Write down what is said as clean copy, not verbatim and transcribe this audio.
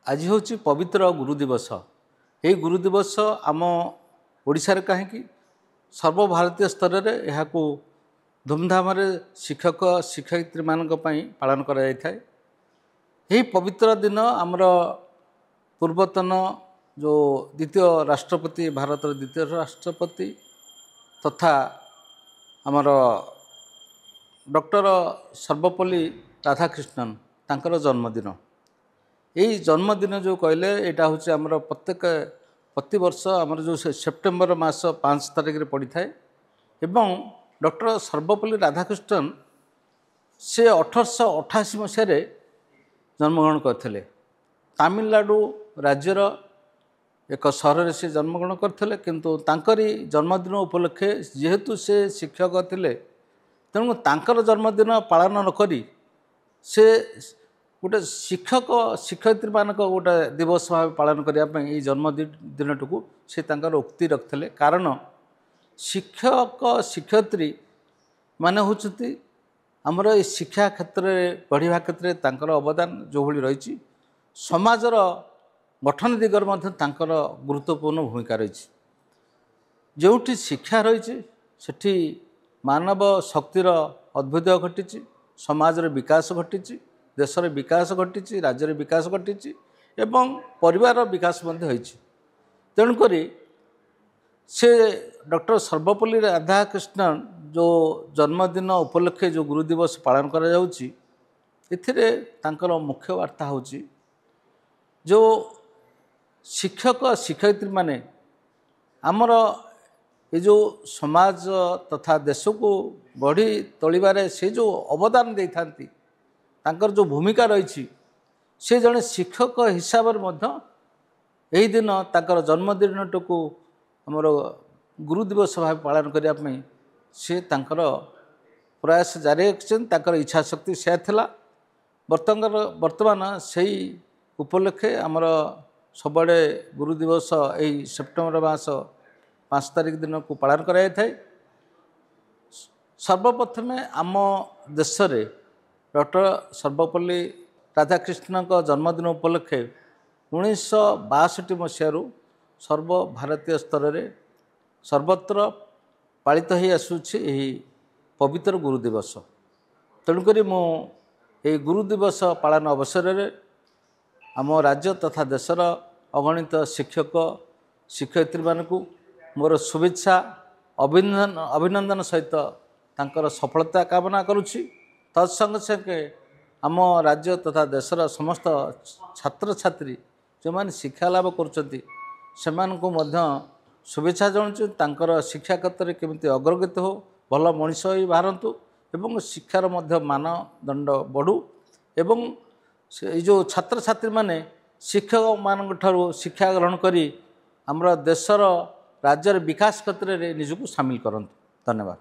आज हूँ पवित्र गुरु दिवस। ये गुरु दिवस आम ओडिशा रे कहीं सर्वभारतीय स्तर में यह धूमधाम शिक्षक शिक्षयित्री मान पालन कर पवित्र दिन आमर पूर्वतन जो द्वितीय राष्ट्रपति भारत द्वितीय राष्ट्रपति तथा आमर डॉक्टर सर्वपल्ली राधाकृष्णन तांकर जन्मदिन। यही जन्मदिन जो कहले यहाँ हूँ आमर प्रति वर्ष आमर जो सेप्टेम्बर मास 5 तारिख रे पड़ी थाए एवं डॉक्टर सर्वपल्ली राधाकृष्णन से 1888 मसीह जन्मग्रहण करते। तमिलनाडु राज्यर एक सहर से जन्मग्रहण करते किंतु तांकरी जन्मदिन उपलक्षे जेहेतु से शिक्षक थे तेणु तांकर जन्मदिन पालन नकरी से गोटे शिक्षक शिक्षयित्री मानक गोटे दिवस भाव पालन करने जन्मदिन को से तांकर उक्ति रखते। कारण शिक्षक शिक्षयित्री माने होचुती आमर ये शिक्षा क्षेत्र में बढ़िया क्षेत्र में तांकर अवदान जो भली रही समाजर गठन दिगर मध्य तांकर गुरुत्वपूर्ण भूमिका रही। जोठी शिक्षा रही सेठी मानव शक्तिर अद्भुत घटी समाजर विकास घटी देशर विकास घटी राज्यर विकास घटी एवं परिवार विकास तेणुक से डॉक्टर सर्वपल्ली राधाकृष्णन जो जन्मदिन उपलक्षे जो गुरु दिवस पालन करा जाउची एथिरे तांकर मुख्य वार्ता होची जो शिक्षक शिक्षयित्री माने आमर ये जो समाज तथा देश को गढ़ी तोलिबारे से जो अवदान दे थांती तांकर जो भूमिका रही से जड़े शिक्षक हिसाब से दिन तांकर जन्मदिन को आमर गुरु दिवस भाव पालन करने से तांकर प्रयास जारी रखिछन। इच्छा शक्ति से थिला वर्तमान से उपलक्षे आमर सबड़े गुरु दिवस यही सेप्टेम्बर मास 5 तारिख दिन को पालन कराई थाए। सर्वप्रथमे आम देश रे डॉक्टर सर्वपल्ली राधाकृष्णन जन्मदिन उपलक्षे 1962 मसीह सर्वभारतीय स्तर में सर्वत्र पालित हो आसूची पवित्र गुरु दिवस। तेणुक ये गुरु दिवस पालन अवसर में आम राज्य तथा देशर अगणित शिक्षक शिक्षयित्री मानकु मोर शुभेच्छा अभिनंदन सहित तांकर सफलता कामना करुछि। तत्संग संगे आम राज्य तथा देशर समस्त छात्र छात्री जो मैंने शिक्षा लाभ करुँच शुभेच्छा जनाऊँ। तांकर शिक्षा क्षेत्र में केमिति अग्रगति हो भल मनीष हो बाहरतु एवं शिक्षार मानदंड बढ़ू एवं जो छात्र छात्री माने शिक्षक मान शिक्षा ग्रहण करी आमर देशर राज्यर विकास क्षेत्र में निजक सामिल करंतु। धन्यवाद।